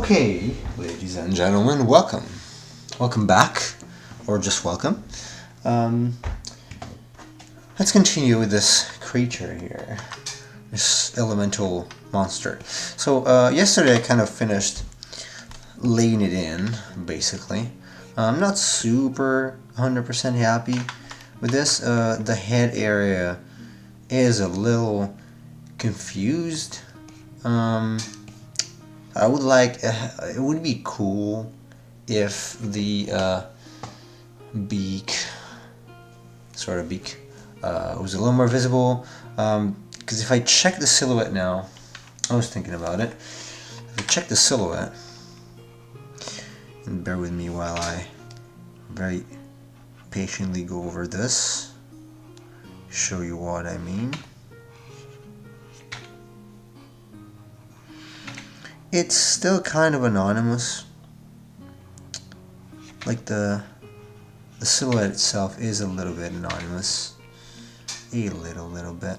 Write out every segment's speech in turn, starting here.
Okay, ladies and gentlemen, welcome. Welcome back, or just welcome. Let's continue with this creature here, this elemental monster. So, yesterday I kind of finished laying it in, basically. I'm not super 100% happy with this. The head area is a little confused. I would like, it would be cool if the beak, sort of beak, was a little more visible. Because if I check the silhouette now, I was thinking about it. If I check the silhouette, and bear with me while I very patiently go over this, show you what I mean. It's still kind of anonymous. Like the silhouette itself is a little bit anonymous. A little bit.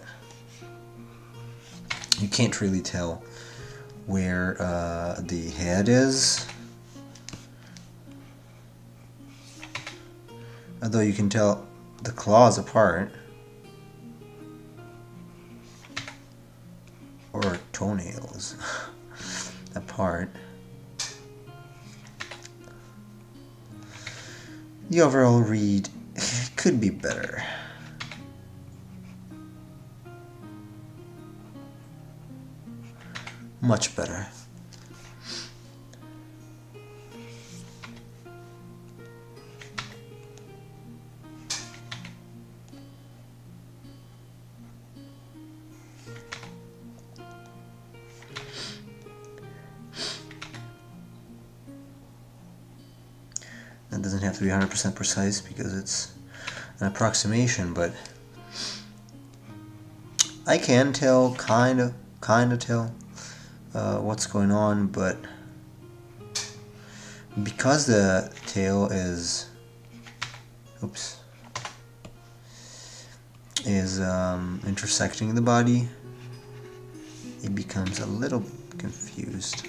You can't really tell where the head is. Although you can tell the claws apart. Or toenails apart. The overall read could be better. Much better. That doesn't have to be 100% precise because it's an approximation, but I can tell, kind of tell what's going on, but because the tail is, intersecting the body, it becomes a little confused.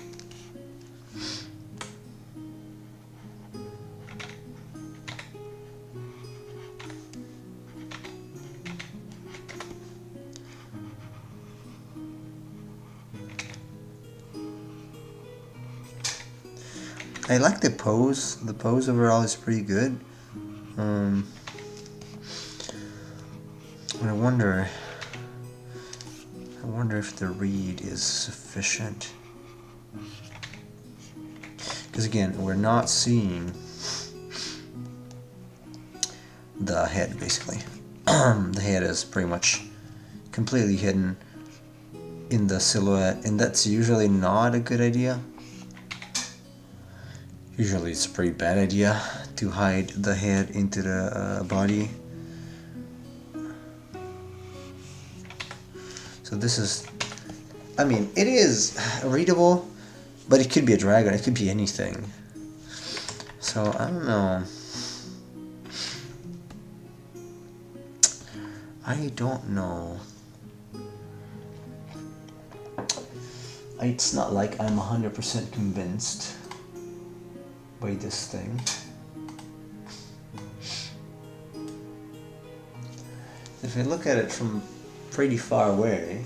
I like the pose. The pose overall is pretty good. I wonder if the read is sufficient. Because again, we're not seeing the head, basically. The head is pretty much completely hidden in the silhouette, and that's usually not a good idea. Usually it's a pretty bad idea to hide the head into the body. So this is, I mean, it is readable, but it could be a dragon, it could be anything. So, I don't know. I don't know. It's not like I'm 100% convinced by this thing. If I look at it from pretty far away,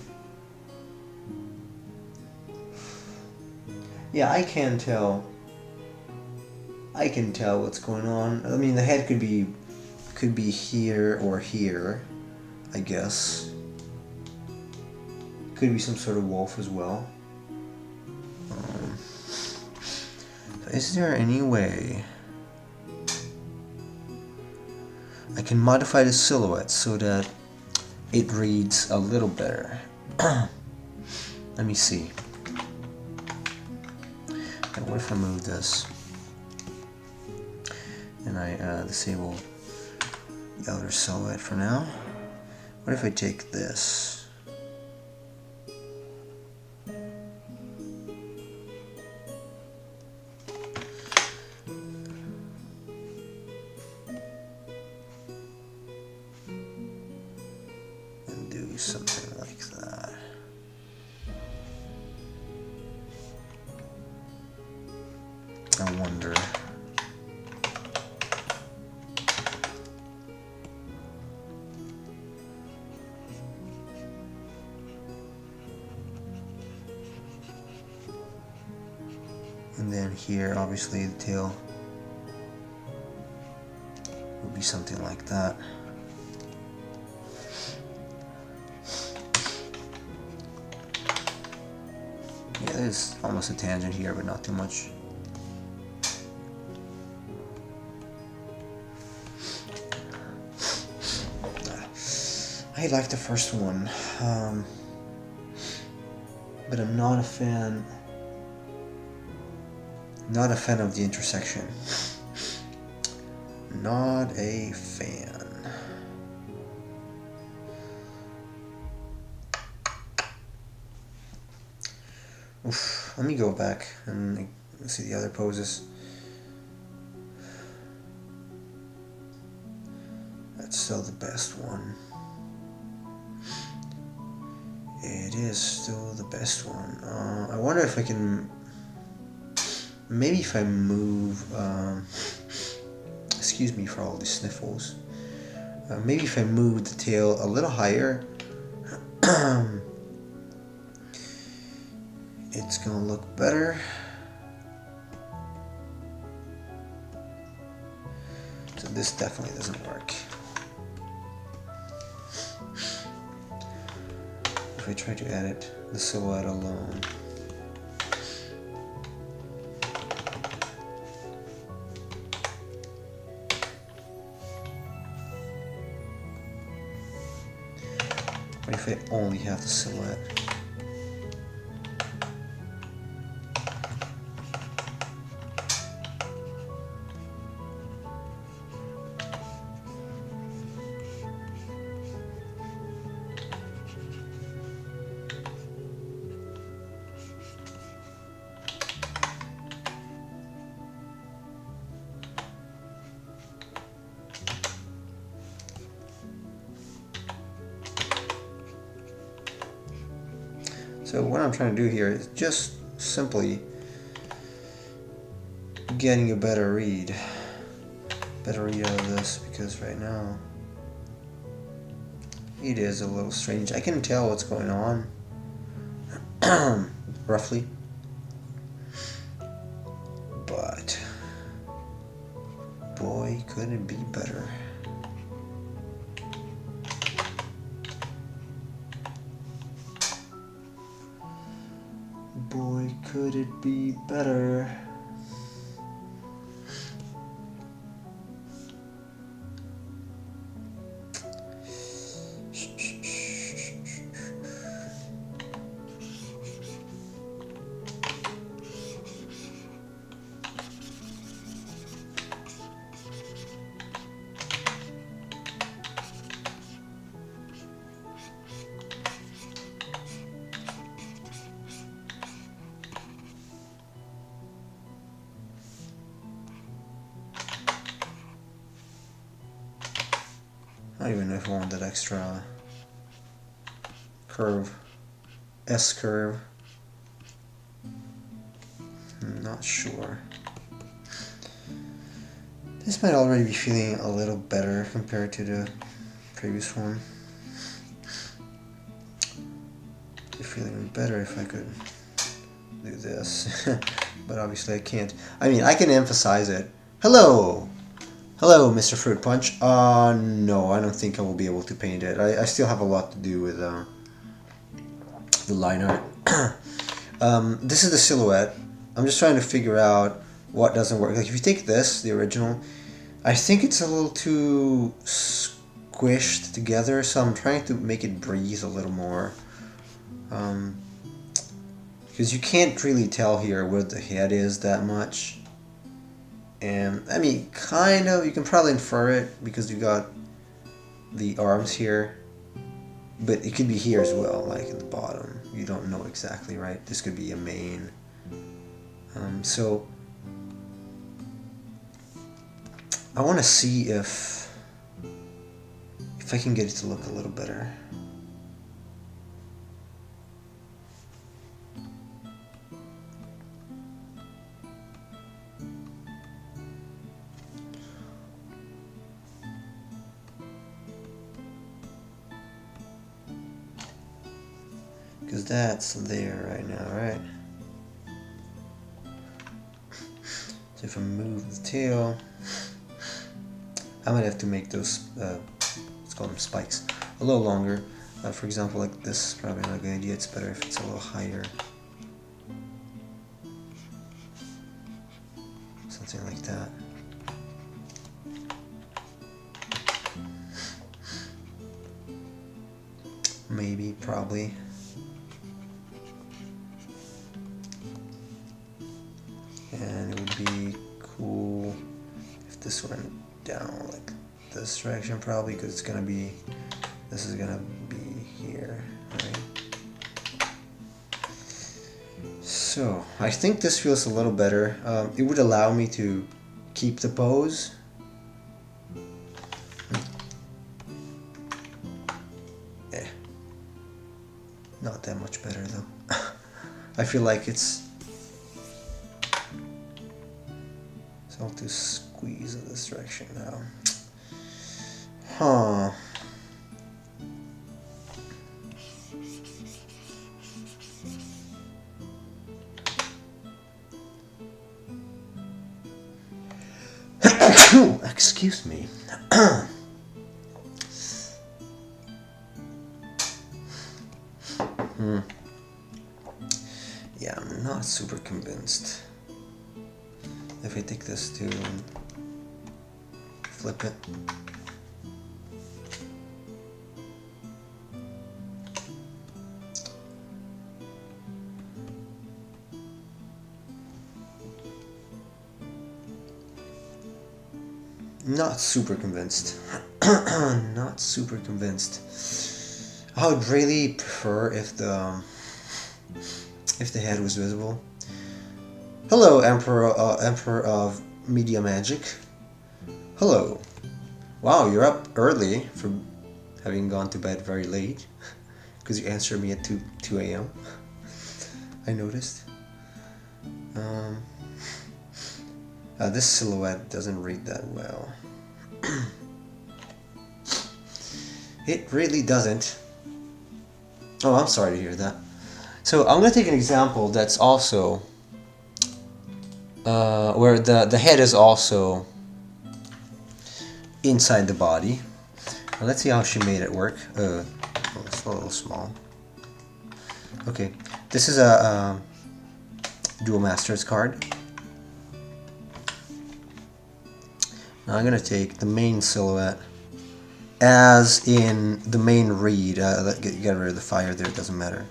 yeah, I can tell what's going on. I mean, the head could be here or here, I guess. Could be some sort of wolf as well. Is there any way I can modify the silhouette so that it reads a little better? Let me see. And what if I move this and I disable the outer silhouette for now? What if I take this? Something like that. wonder. And then here, obviously, the tail would be something like that. Yeah, there's almost a tangent here, but not too much. I like the first one, but I'm not a fan. Not a fan of the intersection. Not a fan. Oof. Let me go back and see the other poses. That's still the best one. It is still the best one. I wonder if I can... Maybe if I move... excuse me for all the sniffles. Maybe if I move the tail a little higher, it's gonna look better. So this definitely doesn't work. If I try to edit the silhouette alone. What if I only have the silhouette? So what I'm trying to do here is just simply getting a better read out of this, because right now it is a little strange. I can tell what's going on roughly, but boy, could it be better. Boy, could it be better. I don't even know if I want that extra curve, S curve. I'm not sure. This might already be feeling a little better compared to the previous one. It'd feel even better if I could do this, but obviously I can't. I mean, I can emphasize it. Hello! Hello, Mr. Fruit Punch. No, I don't think I will be able to paint it. I still have a lot to do with the line art. This is the silhouette. I'm just trying to figure out what doesn't work. Like if you take this, the original, I think it's a little too squished together, so I'm trying to make it breathe a little more. Because you can't really tell here where the head is that much. And I mean, kind of, you can probably infer it because you got the arms here, but it could be here as well, like at the bottom. You don't know exactly, right? This could be a mane. So I want to see if I can get it to look a little better. because that's there right now, right? So if I move the tail, I might have to make those, let's call them spikes, a little longer. For example, like this is probably not a good idea. It's better if it's a little higher. Something like that. Maybe, probably. And it would be cool if this went down like this direction, probably, because it's gonna be, this is gonna be here, right? So I think this feels a little better. It would allow me to keep the pose. Not that much better though. I feel like it's, so I'll have to squeeze in this direction now. Huh. Excuse me. Yeah, I'm not super convinced. If I take this to flip it. Not super convinced. Not super convinced. I would really prefer if the head was visible. Hello, Emperor of Media Magic. Hello. Wow, you're up early for having gone to bed very late, because you answered me at 2 a.m. I noticed. This silhouette doesn't read that well. It really doesn't. Oh, I'm sorry to hear that. So I'm going to take an example that's also where the head is also inside the body. Now let's see how she made it work. Oh, it's a little small. Okay, this is a Duel Masters card. Now I'm going to take the main silhouette, as in the main read. Get rid of the fire there, it doesn't matter.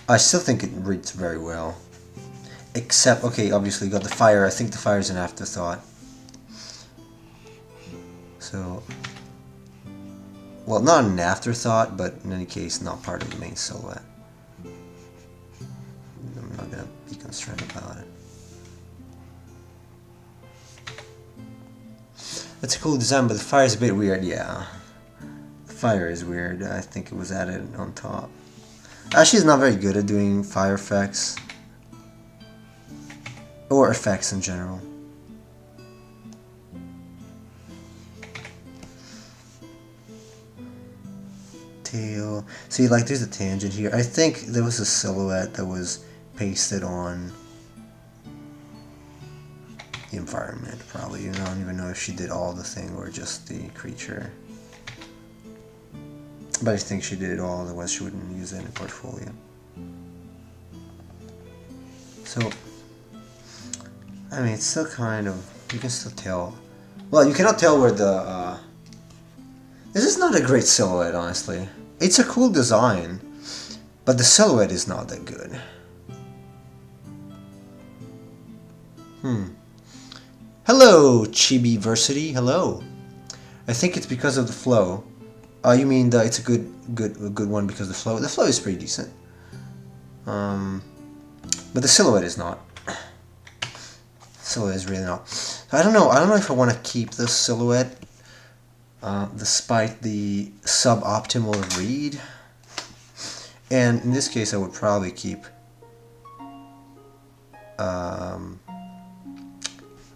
I still think it reads very well. Except, okay, obviously you got the fire. I think the fire is an afterthought. So, well, not an afterthought, but in any case, not part of the main silhouette. I'm not going to be concerned about it. That's a cool design, but the fire is a bit weird, yeah. The fire is weird. I think it was added on top. She's not very good at doing fire effects. Or effects in general. Tail. See, like, there's a tangent here. I think there was a silhouette that was pasted on the environment, probably. I don't even know if she did all the thing or just the creature. But I think she did it all, otherwise she wouldn't use it in a portfolio. So, I mean, it's still kind of, you can still tell. Well, you cannot tell where the, this is not a great silhouette, honestly. It's a cool design, but the silhouette is not that good. Hello, Chibiversity. Hello. I think it's because of the flow. You mean that it's a good one because the flow? The flow is pretty decent. But the silhouette is not. Silhouette is really not. I don't know. I don't know if I want to keep the silhouette, despite the suboptimal read. And in this case, I would probably keep.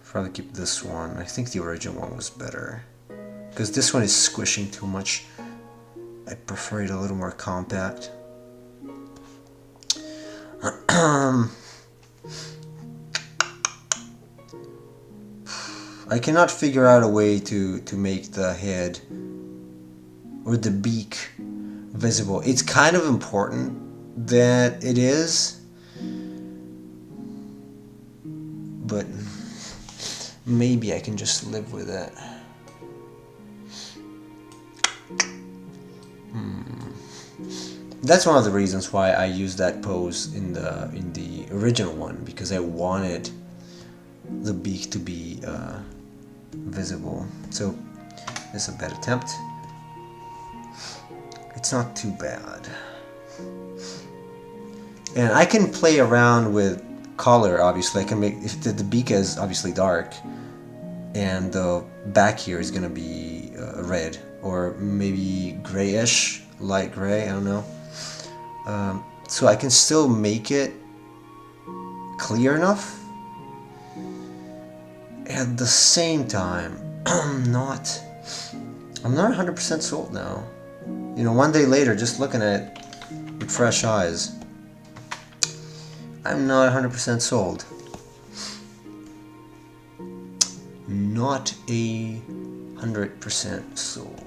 Probably keep this one. I think the original one was better. because this one is squishing too much. I prefer it a little more compact. I cannot figure out a way to make the head or the beak visible. It's kind of important that it is, but maybe I can just live with it. That's one of the reasons why I used that pose in the original one, because I wanted the beak to be visible. So this is a bad attempt. It's not too bad. And I can play around with color, obviously. I can make, if the beak is obviously dark and the back here is gonna be red or maybe grayish, light gray, I don't know. So I can still make it clear enough. At the same time, I'm not 100% sold now. You know, one day later, just looking at it with fresh eyes, I'm not 100% sold. Not 100% sold.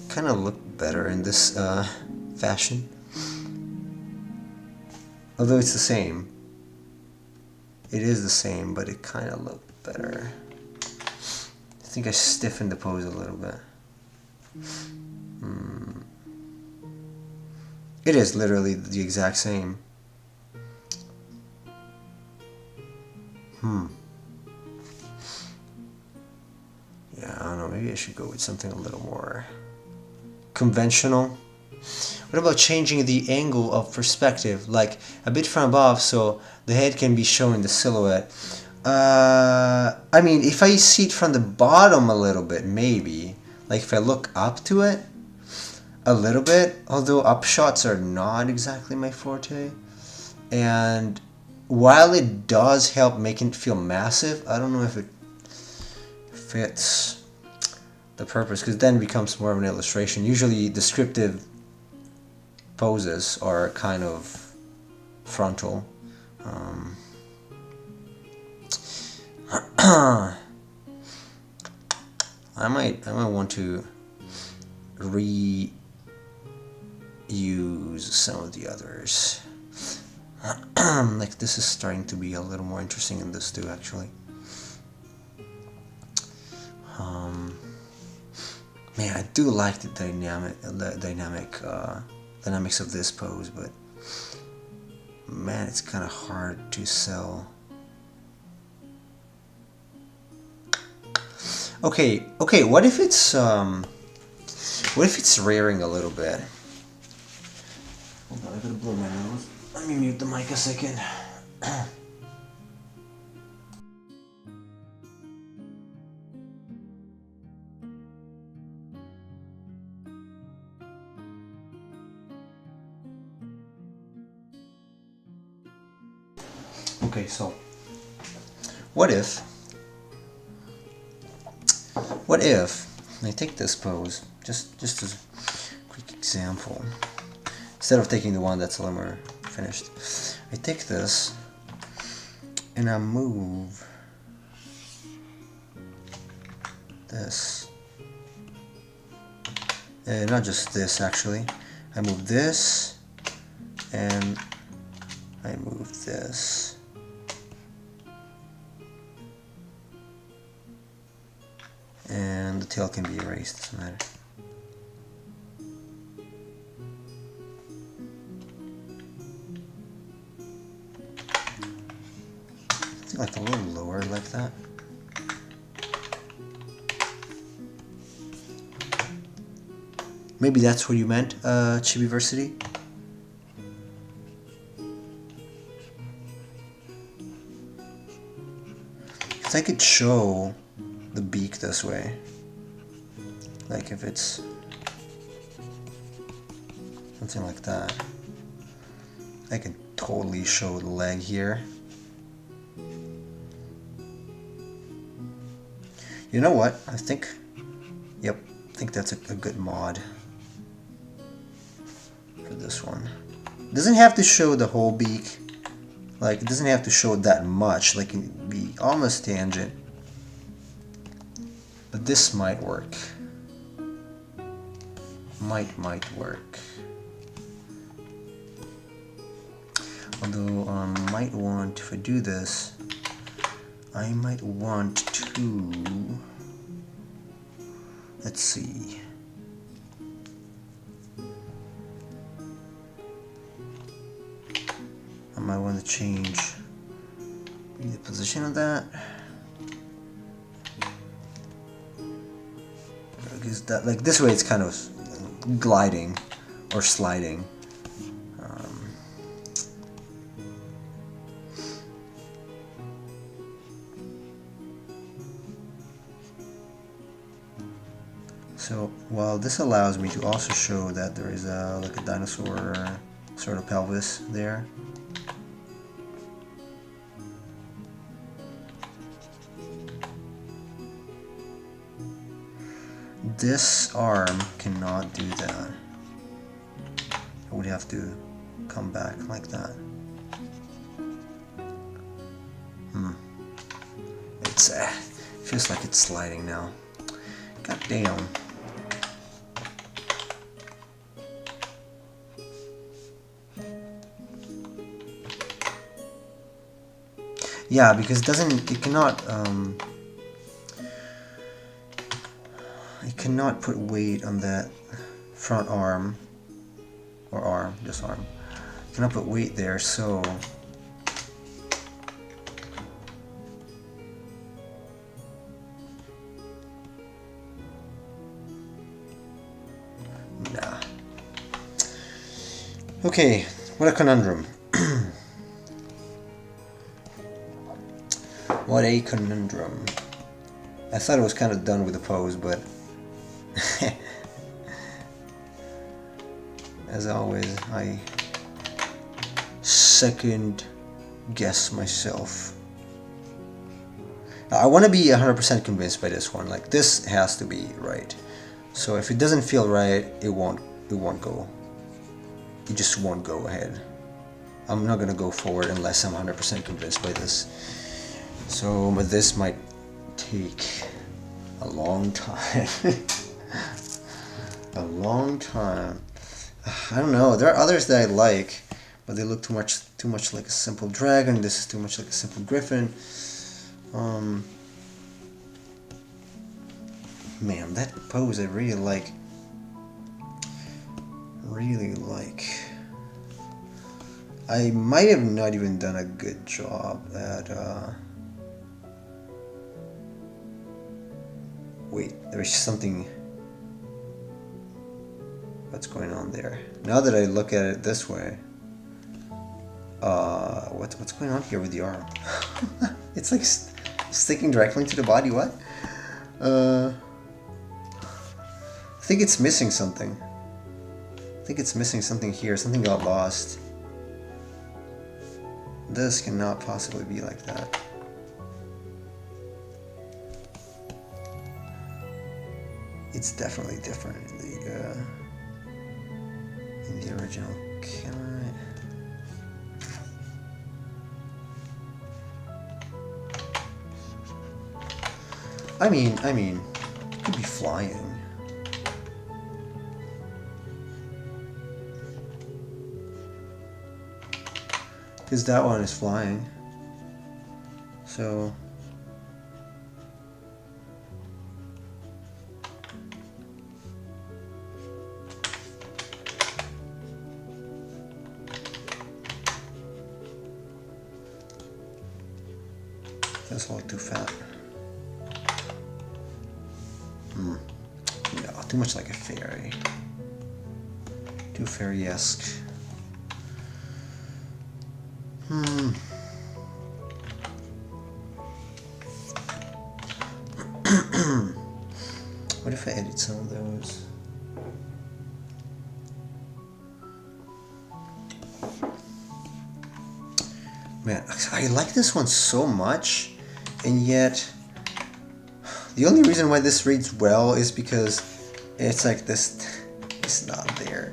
Kind of look better in this fashion. Although it's the same. It is the same, but it kind of looked better. I think I stiffened the pose a little bit. It is literally the exact same. Yeah, I don't know, maybe I should go with something a little more conventional. What about changing the angle of perspective, like a bit from above so the head can be showing the silhouette? I mean, if I see it from the bottom a little bit, maybe. Like if I look up to it a little bit, although up shots are not exactly my forte. And while it does help making it feel massive, I don't know if it fits the purpose, because then it becomes more of an illustration. Usually descriptive poses are kind of frontal. I might want to reuse some of the others. Like this is starting to be a little more interesting in this too, actually. Man, I do like the dynamics of this pose, but man, it's kind of hard to sell. Okay, what if it's rearing a little bit? Hold on, I gotta blow my nose. Let me mute the mic a second. Okay, so what if I take this pose, just as a quick example, instead of taking the one that's a little more finished, I take this and I move this, not just this actually, I move this and I move this. And the tail can be erased, doesn't matter. Like a little lower like that. Maybe that's what you meant, Chibiversity? Because I could show the beak this way. Like if it's something like that, I can totally show the leg here. You know what? I think, yep, I think that's a good mod for this one. It doesn't have to show the whole beak. Like, it doesn't have to show that much. Like, it can be almost tangent. But this might work. Might work. Although I might want, if I do this, I might want to, let's see. I might want to change the position of that. Because that, like this way, it's kind of gliding or sliding. So while this allows me to also show that there is like a dinosaur sort of pelvis there. This arm cannot do that. I would have to come back like that. It's feels like it's sliding now. God damn. Yeah, because it cannot put weight on that front arm, or arm, just arm. It cannot put weight there, so nah. Okay, what a conundrum. What a conundrum. I thought it was kind of done with the pose, but as always, I second guess myself. Now, I want to be 100% convinced by this one. Like, this has to be right. So if it doesn't feel right, it won't go. It just won't go ahead. I'm not gonna go forward unless I'm 100% convinced by this. So, but this might take a long time. A long time. I don't know. There are others that I like, but they look too much like a simple dragon. This is too much like a simple griffin. Man, that pose I really like. Really like. I might have not even done a good job at. Wait, there's something. What's going on there? Now that I look at it this way, what's going on here with the arm? It's like sticking directly into the body. What? I think it's missing something. I think it's missing something here. Something got lost. This cannot possibly be like that. It's definitely different in the original. Can I mean, it could be flying. Because that one is flying. So that's a little too fat. No, too much like a fairy. Too fairy-esque. What if I edit some of those? Man, I like this one so much, and yet The only reason why this reads well is because it's like this. It's not there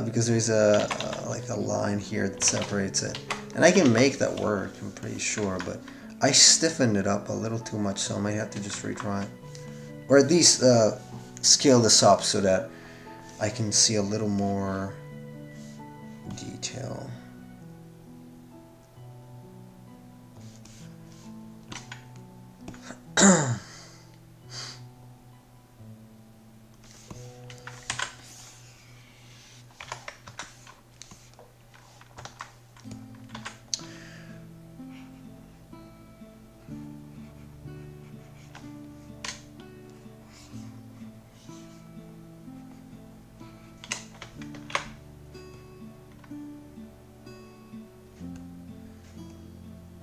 because there's a like a line here that separates it, and I can make that work. I'm pretty sure, but I stiffened it up a little too much, so I might have to just retry it, or at least scale this up so that I can see a little more detail.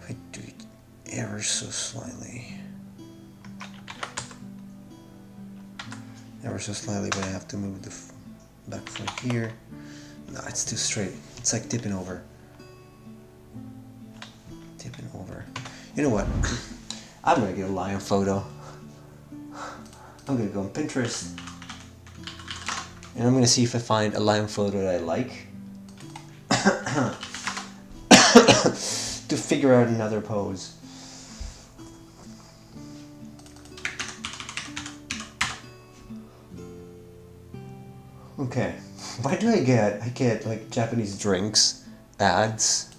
I do it ever so slightly. Ever so slightly, but I have to move the back foot here. No, it's too straight. It's like tipping over. Tipping over. You know what? I'm gonna get a lion photo. I'm gonna go on Pinterest. And I'm gonna see if I find a lion photo that I like. To figure out another pose. Okay, why do I get like Japanese drinks ads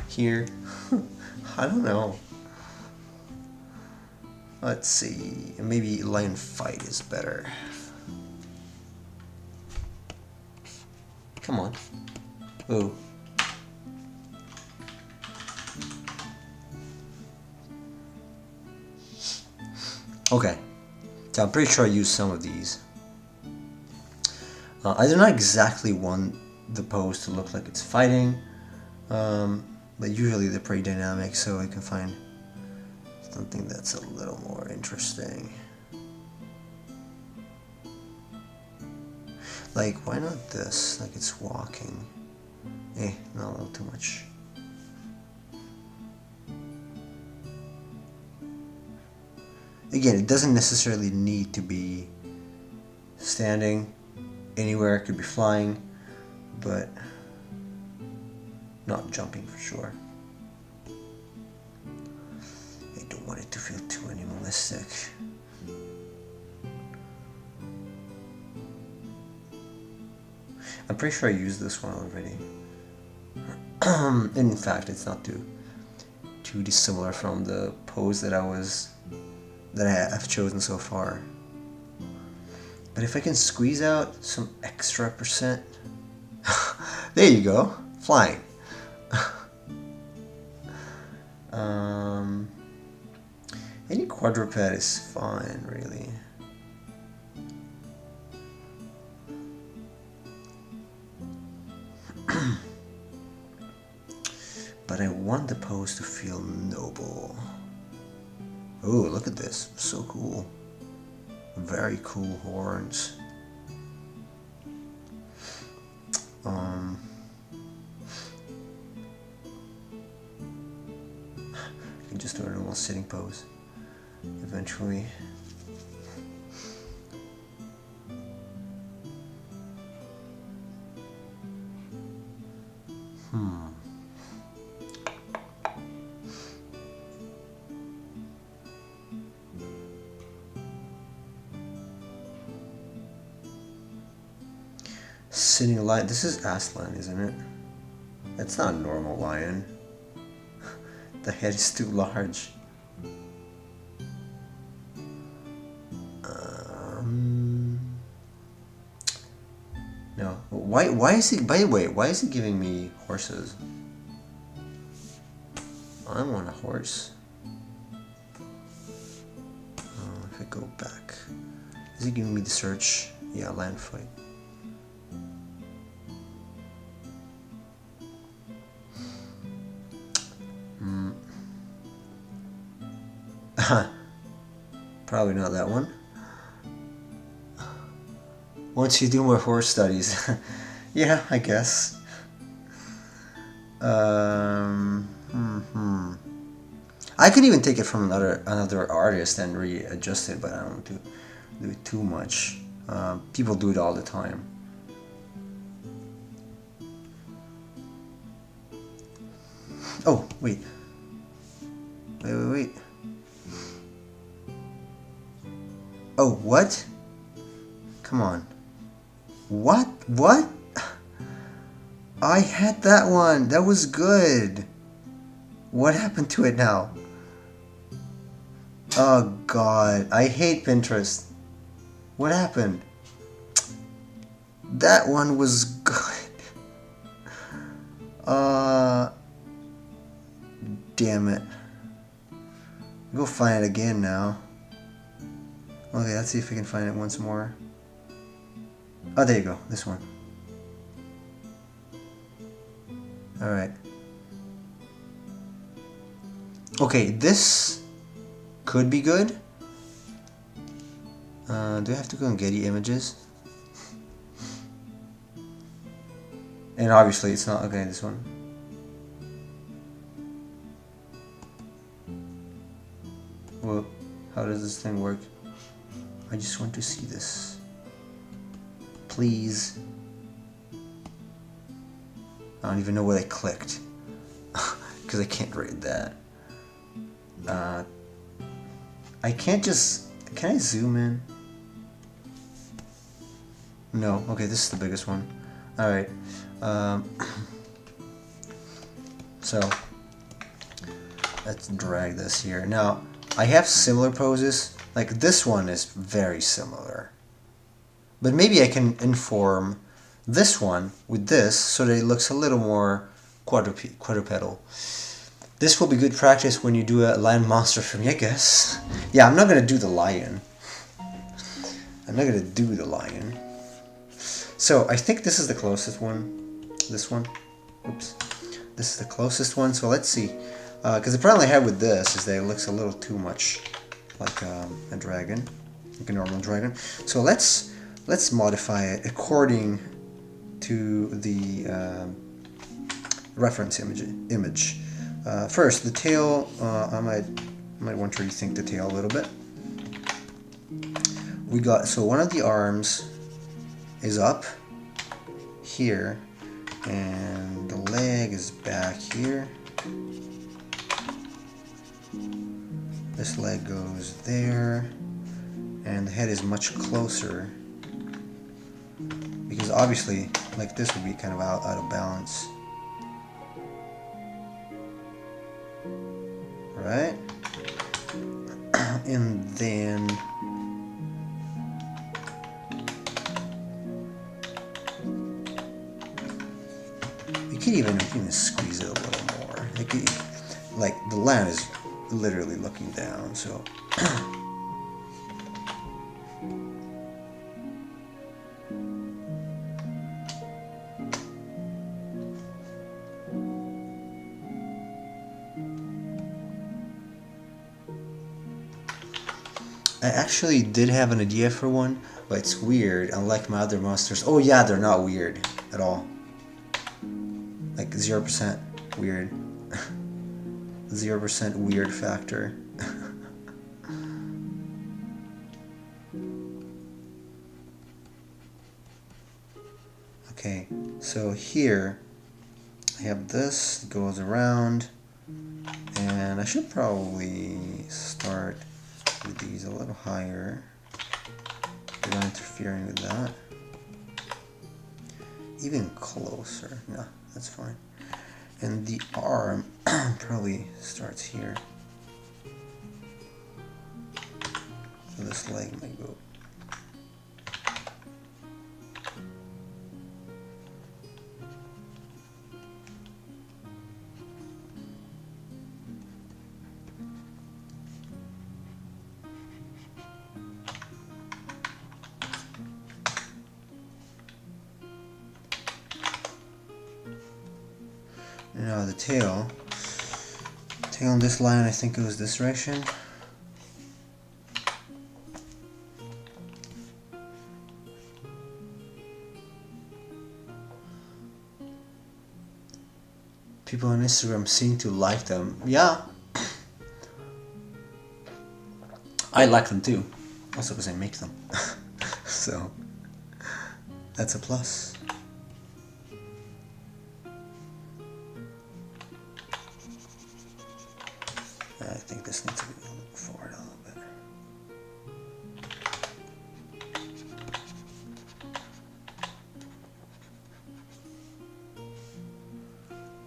here? I don't know. Let's see, maybe lion fight is better. Come on. Ooh. Okay, so I'm pretty sure I used some of these. I do not exactly want the pose to look like it's fighting, but usually they're pretty dynamic, so I can find something that's a little more interesting. Like, why not this? Like it's walking. Not a little too much. Again, it doesn't necessarily need to be standing anywhere. It could be flying, but not jumping for sure. I don't want it to feel too animalistic. I'm pretty sure I used this one already. In fact, it's not too dissimilar from the pose that I've chosen so far. But if I can squeeze out some extra percent, there you go, flying. Any quadruped is fine, really. But I want the pose to feel noble. Oh, look at this, so cool. Very cool horns. I can just do a normal sitting pose eventually. Sitting lion. This is Aslan, isn't it? That's not a normal lion. The head is too large. No. Why is he? By the way, why is he giving me horses? I want a horse. If I go back, is he giving me the search? Yeah, land fight. Probably not that one. Once you do more horse studies. Yeah, I guess. I could even take it from another artist and readjust it, but I don't do it too much. People do it all the time. Oh, wait. Wait. Oh, what? Come on. What? I had that one. That was good. What happened to it now? Oh God, I hate Pinterest. What happened? That one was good. Damn it. Go find it again now. Okay, let's see if we can find it once more. Oh, there you go. This one. Alright. Okay, this could be good. Do I have to go on Getty Images? And obviously it's not. Okay, this one. Well, how does this thing work? I just want to see this. Please. I don't even know what I clicked. Because I can't read that. I can't just... Can I zoom in? No. Okay, this is the biggest one. Alright. So, let's drag this here. Now, I have similar poses. Like, this one is very similar. But maybe I can inform this one with this so that it looks a little more quadrupedal. This will be good practice when you do a lion monster for me, I guess. Yeah, I'm not going to do the lion. I'm not going to do the lion. So, I think this is the closest one. This one. Oops. This is the closest one, so let's see. Because the problem I have with this is that it looks a little too much like a dragon. Like a normal dragon. So let's modify it according to the reference image. First, the tail. I might want to rethink the tail a little bit. We got so one of the arms is up here, and the leg is back here. This leg goes there, and the head is much closer. Because obviously, like this would be kind of out of balance. Right? And then we could even squeeze it a little more. Like the land is literally looking down, so I actually did have an idea for one, but it's weird, unlike my other monsters. Oh yeah, they're not weird at all. Like 0% weird. 0% weird factor. Okay, so here I have this, goes around, and I should probably start with these a little higher without interfering with that. Even closer, no, that's fine. And the arm probably starts here. So this leg might go. Now the tail on this line, I think it was this direction. People on Instagram seem to like them. Yeah, I like them too. Also because I make them. So that's a plus. I think this needs to be forward a little bit.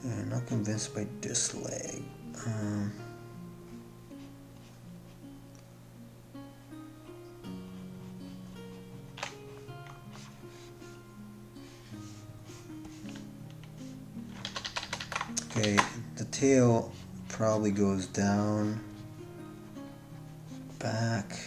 I'm not convinced by this leg. Okay, the tail probably goes down, back.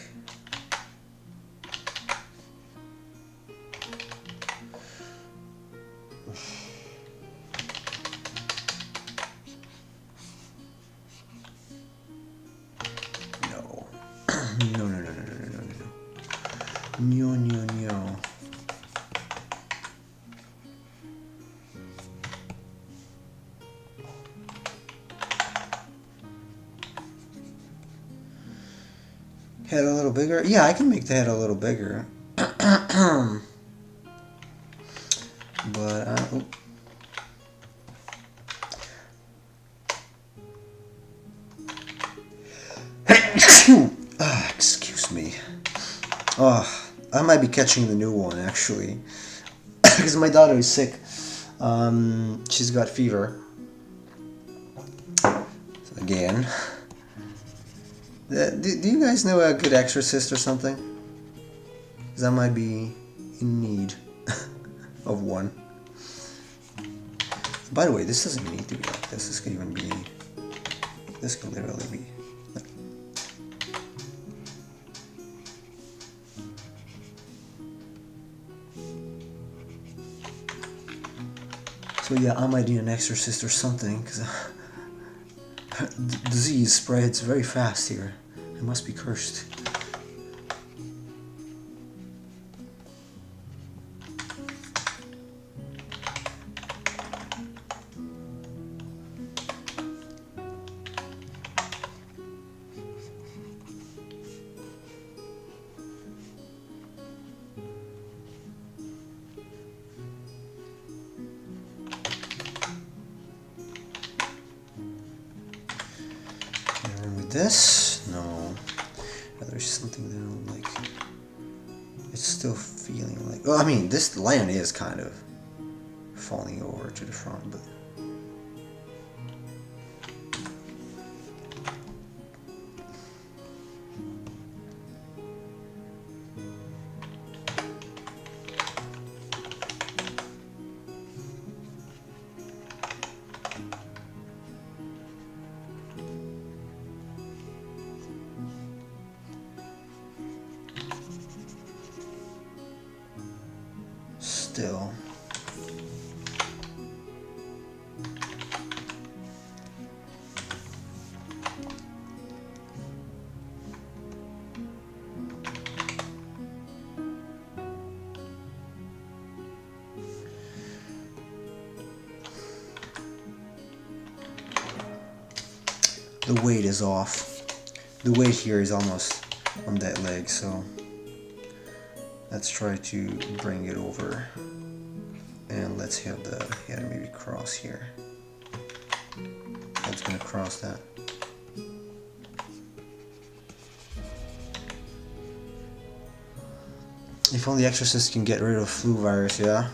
No. No, no, no, no, no, no, no, no. No, no, no. Head a little bigger? Yeah, I can make the head a little bigger. But, excuse me. Oh, I might be catching the new one, actually. Because my daughter is sick. She's got fever. Again. Do you guys know a good exorcist or something? Because I might be in need of one. By the way, this doesn't need to be like this. This could even be... This could literally be... So yeah, I might need an exorcist or something, because the disease spreads very fast here. It must be cursed. This? No. There's something that I don't like. It's still feeling like... Well, I mean, this lion is kind of falling over to the front, but... Still. The weight is off. The weight here is almost on that leg, so let's try to bring it over. And let's have the head maybe cross here. That's gonna cross that. If only Exorcist can get rid of flu virus, yeah?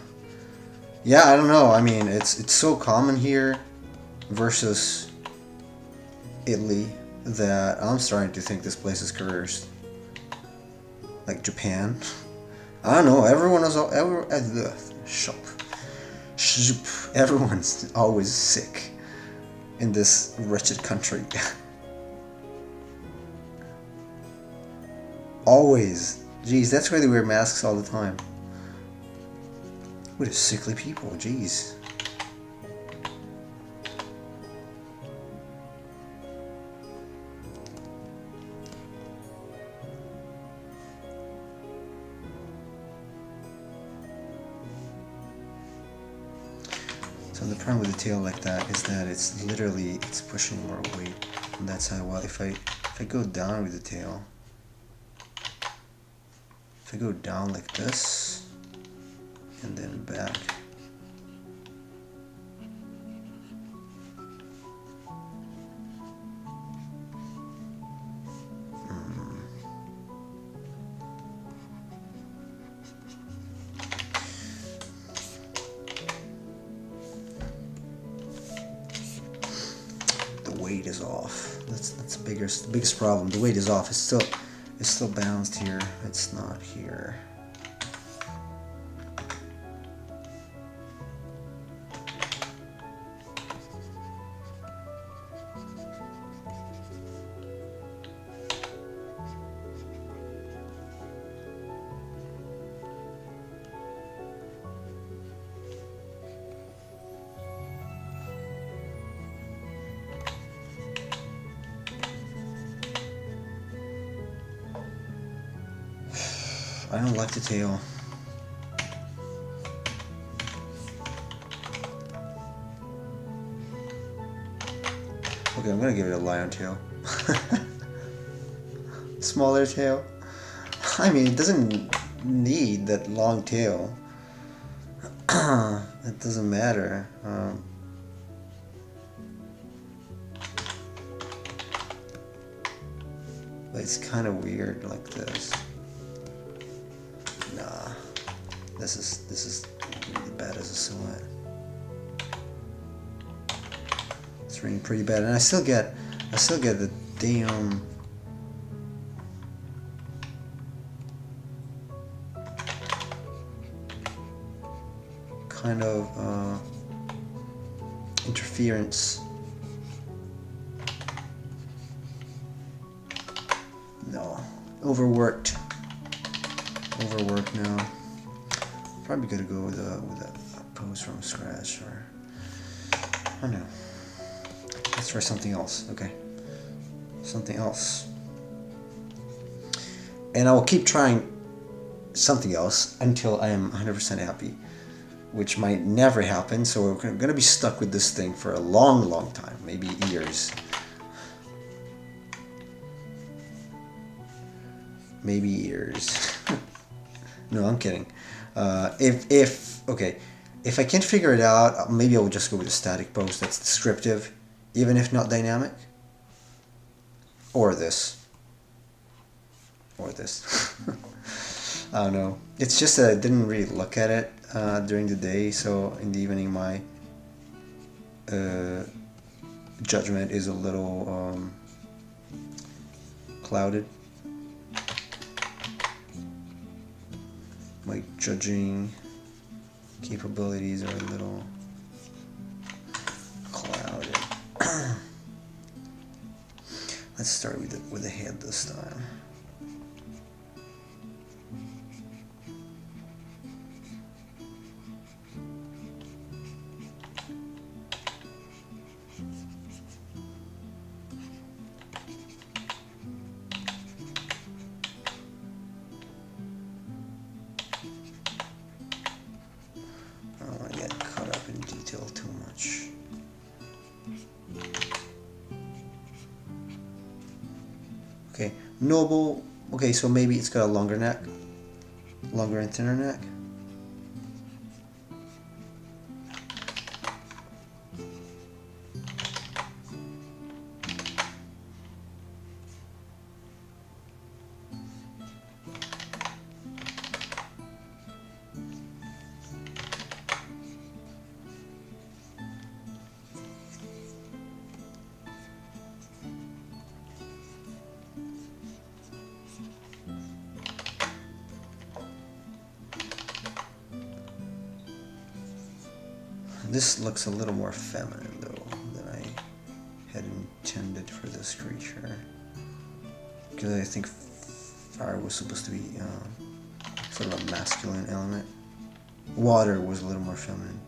Yeah, I don't know. I mean, it's so common here versus Italy that I'm starting to think this place is cursed. Like Japan. I don't know. Everyone's always sick in this wretched country. Always. Jeez, that's why they wear masks all the time. What a sickly people, jeez. So the problem with the tail like that is that it's literally, it's pushing more weight. And that's how, well, if I go down with the tail, If I go down like this and then back, the weight is off. That's the biggest problem. The weight is off. It's still balanced here. It's not here. I don't like the tail. Okay, I'm gonna give it a lion tail. Smaller tail. I mean, it doesn't need that long tail. It doesn't matter. But it's kind of weird like this. Nah, this is really bad as a silhouette. It's really pretty bad, and I still get the damn kind of interference. No, overworked now. Probably gonna go with a pose from scratch, or I don't know. Let's try something else. Okay, something else, and I will keep trying something else until I am 100% happy, which might never happen. So we're gonna be stuck with this thing for a long time, maybe years. Maybe years. No, I'm kidding. If I can't figure it out, maybe I will just go with a static pose that's descriptive, even if not dynamic. Or this. I don't know. It's just that I didn't really look at it during the day, so in the evening my judgment is a little clouded. My judging capabilities are a little clouded. Let's start with the head this time. Too much. Okay, noble. Okay, so maybe it's got a longer neck, longer and thinner neck. This looks a little more feminine though than I had intended for this creature, because I think fire was supposed to be sort of a masculine element. Water was a little more feminine.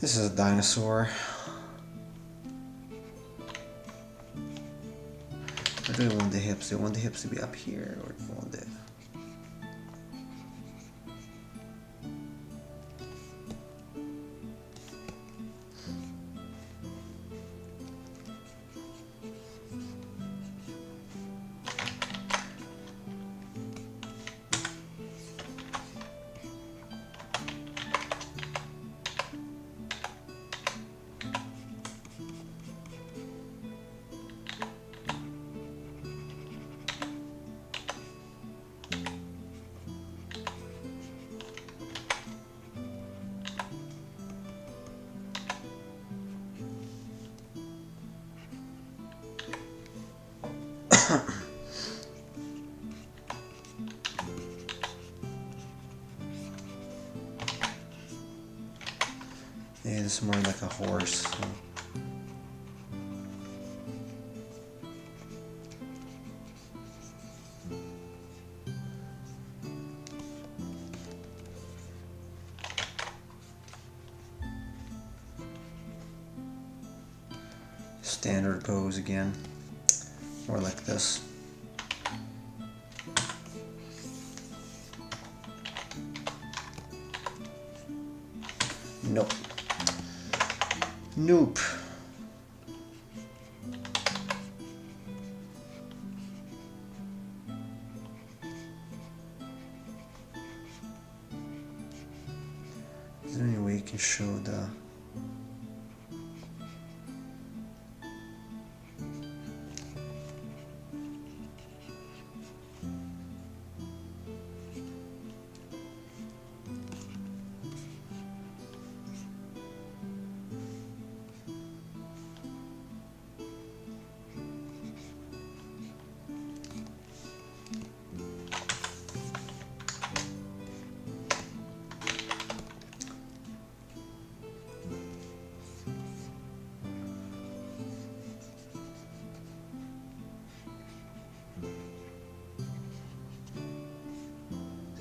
This is a dinosaur. Or do I want the hips? Do I want the hips to be up here, or do I want the... Yeah, this is more like a horse. So. Standard pose again, more like this. Nope. Nope. Is there any way you can show the...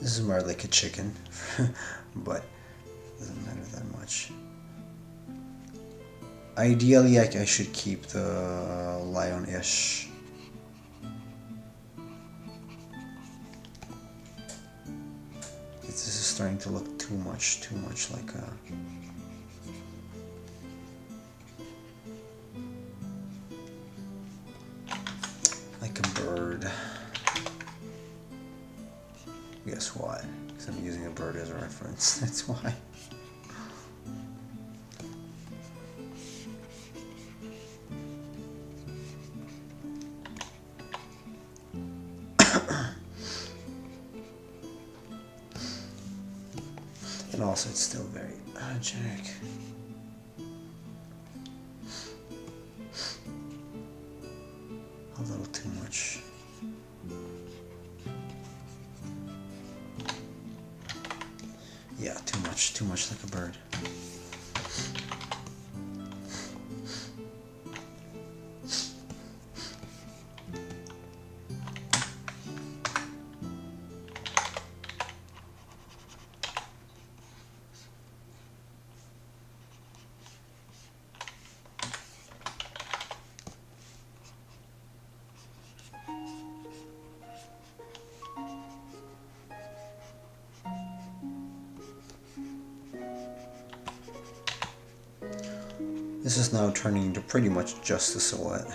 This is more like a chicken, but doesn't matter that much. Ideally, I should keep the lion-ish. This is starting to look too much like a... like a bird. Guess why? Because I'm using a bird as a reference. That's why. And also, it's still very generic. A little too much. Yeah, too much like a bird. This is now turning into pretty much just a silhouette.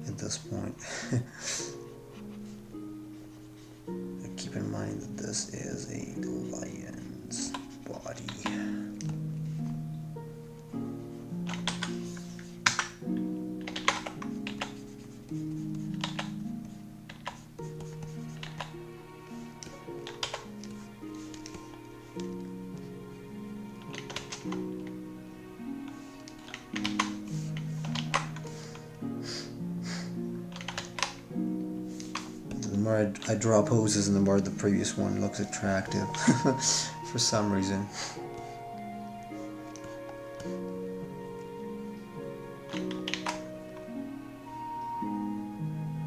At this point. Keep in mind that this is a lion's body. The more I draw poses, and the more the previous one looks attractive for some reason.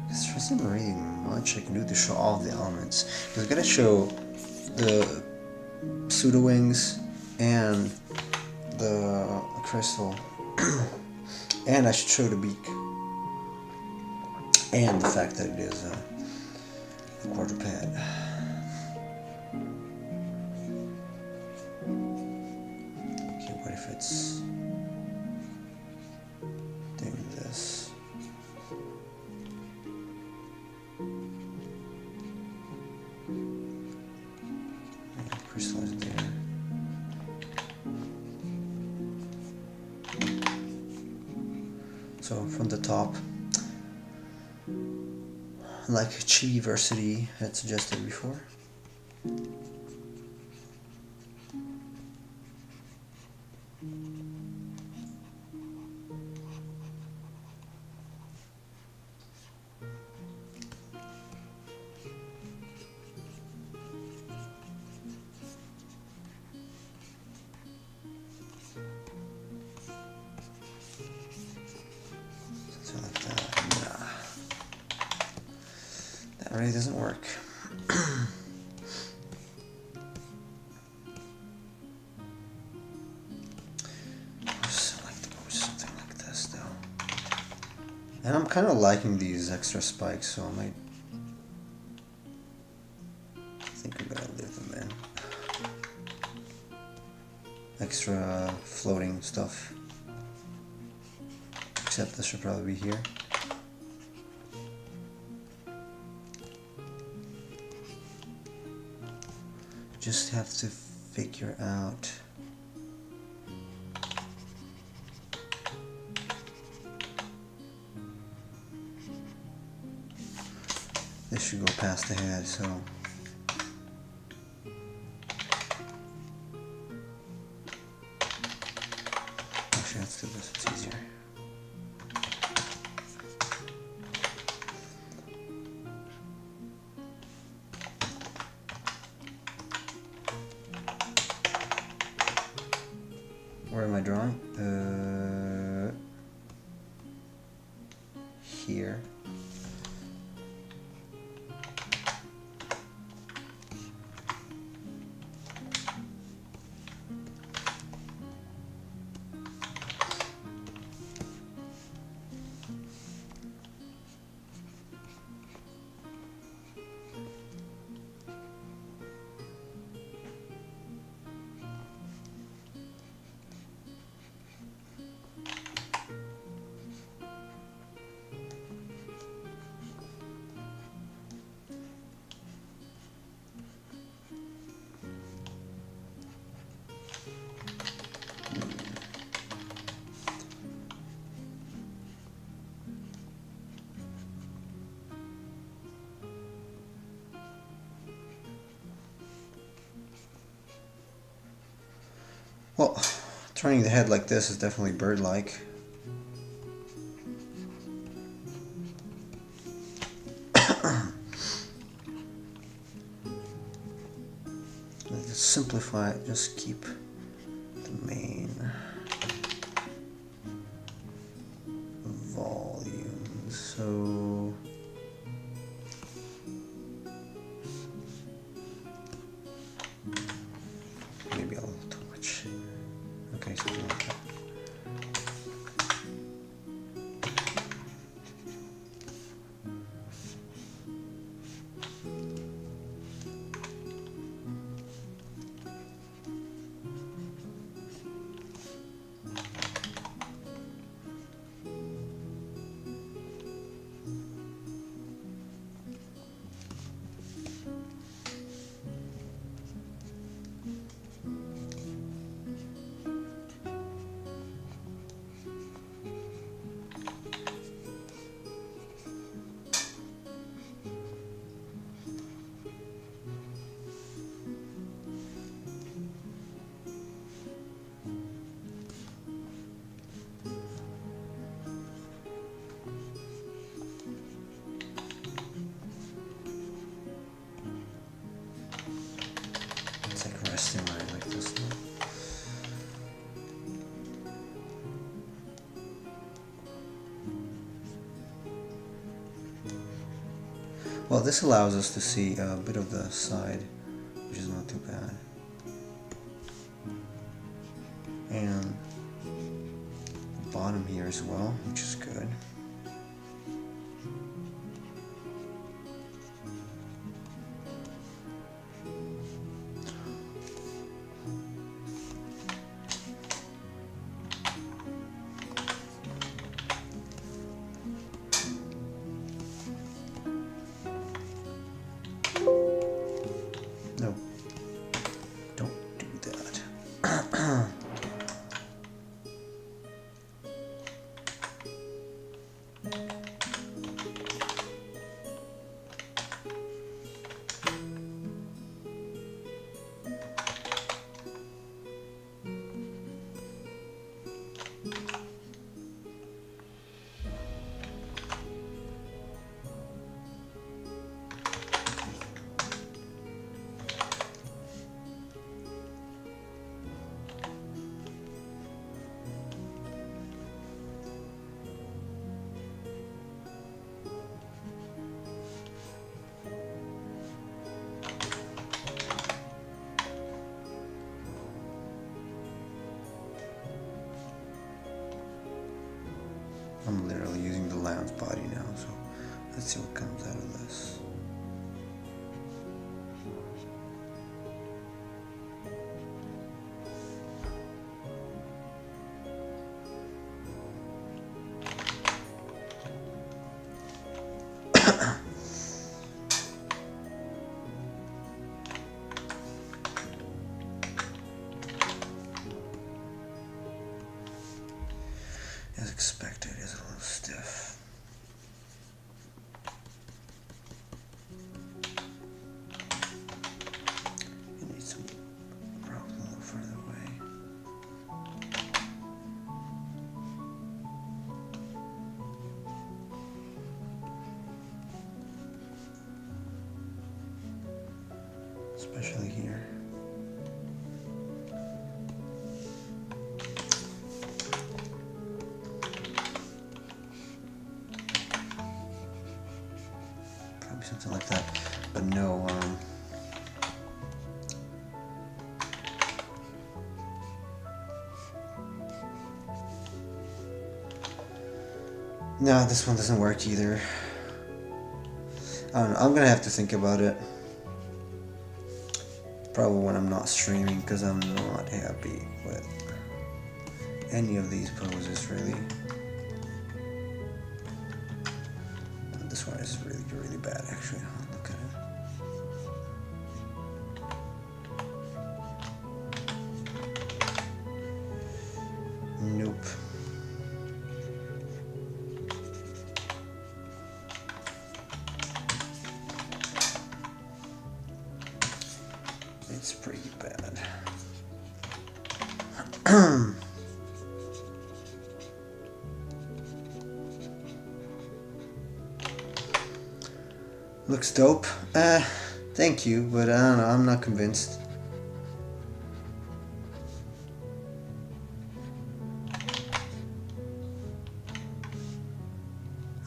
It's isn't really much I can do to show all of the elements. Because I gotta show the pseudo wings and the crystal, and I should show the beak, and the fact that it is a quadruped. Okay, what if it's doing this? Crystal is there. So from the top, like Chibiversity had suggested before. That really doesn't work. Something like this though. And I'm kind of liking these extra spikes, so I think I'm gonna leave them in. Extra floating stuff. Except this should probably be here. Just have to figure out this should go past the head, so actually let's do this, it's easier. Where am I drawing? Here. Well, turning the head like this is definitely bird-like. Let's simplify it, just keep the main volume. So maybe a little too much. Okay, something like that. Well, this allows us to see a bit of the side, which is not too bad. And the bottom here as well, which is good. No, don't do that. I'm literally using the lamb's body now, so let's see what comes out of this. As expected, it's a little stiff. It needs to rock a little further away. Especially here. Something like that, but no, no, this one doesn't work either. I don't know, I'm gonna have to think about it. Probably when I'm not streaming, because I'm not happy with any of these poses, really. This one is really, really bad, actually. Look at it. Nope. It's pretty bad. Looks dope. Thank you, but I don't know, I'm not convinced.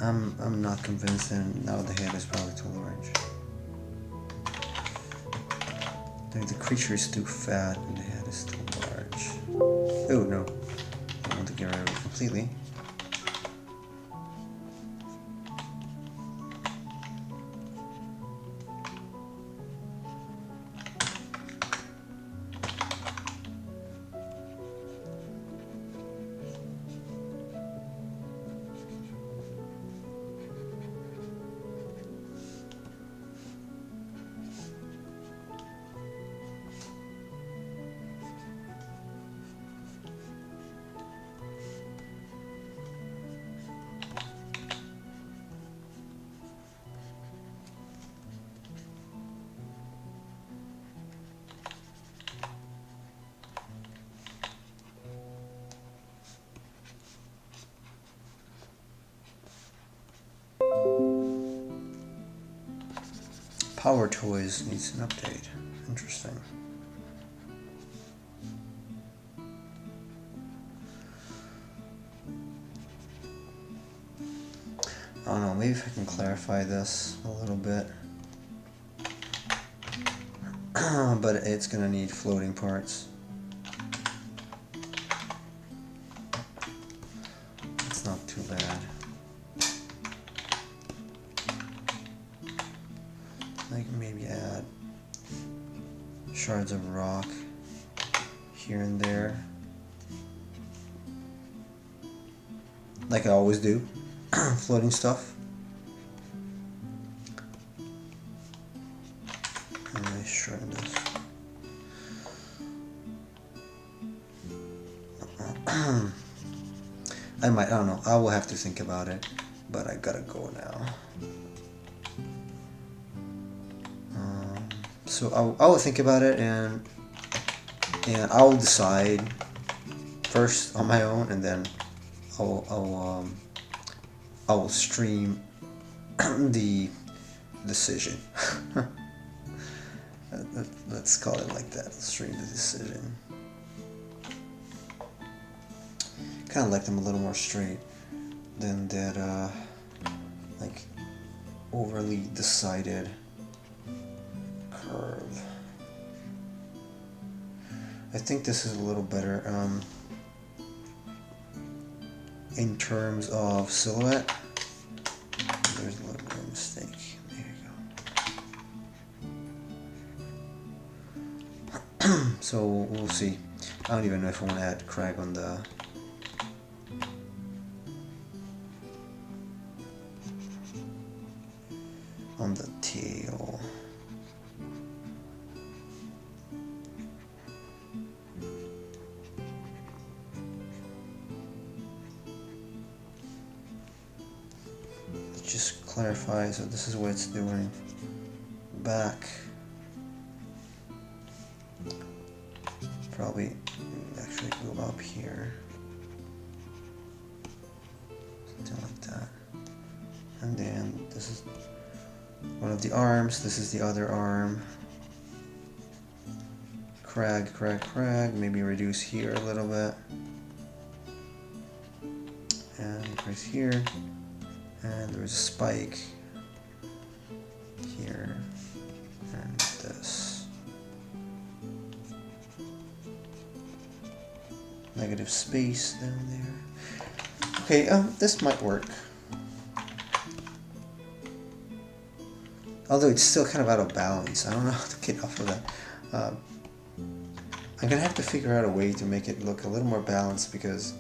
I'm not convinced, and now the head is probably too large. The creature is too fat and the head is too large. Oh no, I want to get rid of it completely. Power Toys needs an update. Interesting. I don't know, maybe if I can clarify this a little bit. But it's gonna need floating parts. It's not too bad. Like maybe add shards of rock here and there, like I always do. Floating stuff. And I shred this. I don't know, I will have to think about it, but I gotta go now. So I will think about it, and I will decide first on my own, and then I will stream the decision. Let's call it like that. Stream the decision. Kind of like them a little more straight than that, like overly decided curve. I think this is a little better in terms of silhouette. There's a little bit of a mistake. There you go. So we'll see. I don't even know if I want to add crag on the tail. Let's just clarify. So this is what it's doing. Back. Probably actually go up here. Something like that. And then this is one of the arms, this is the other arm. Crag, crag, crag, maybe reduce here a little bit. And right here. And there's a spike here. And this. Negative space down there. Okay, this might work. Although it's still kind of out of balance. I don't know how to get off of that. I'm gonna have to figure out a way to make it look a little more balanced because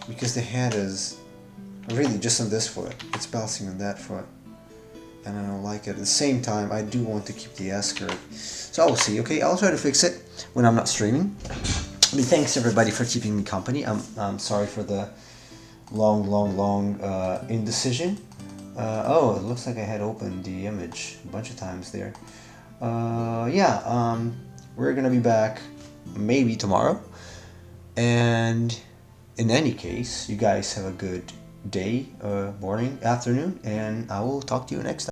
the head is really just on this foot. It's balancing on that foot. And I don't like it. At the same time, I do want to keep the S-curve. So I will see. Okay, I'll try to fix it when I'm not streaming. I mean, thanks everybody for keeping me company. I'm sorry for the long indecision. Oh, it looks like I had opened the image a bunch of times there. Yeah, we're gonna be back maybe tomorrow. And in any case, you guys have a good day, morning, afternoon, and I will talk to you next time.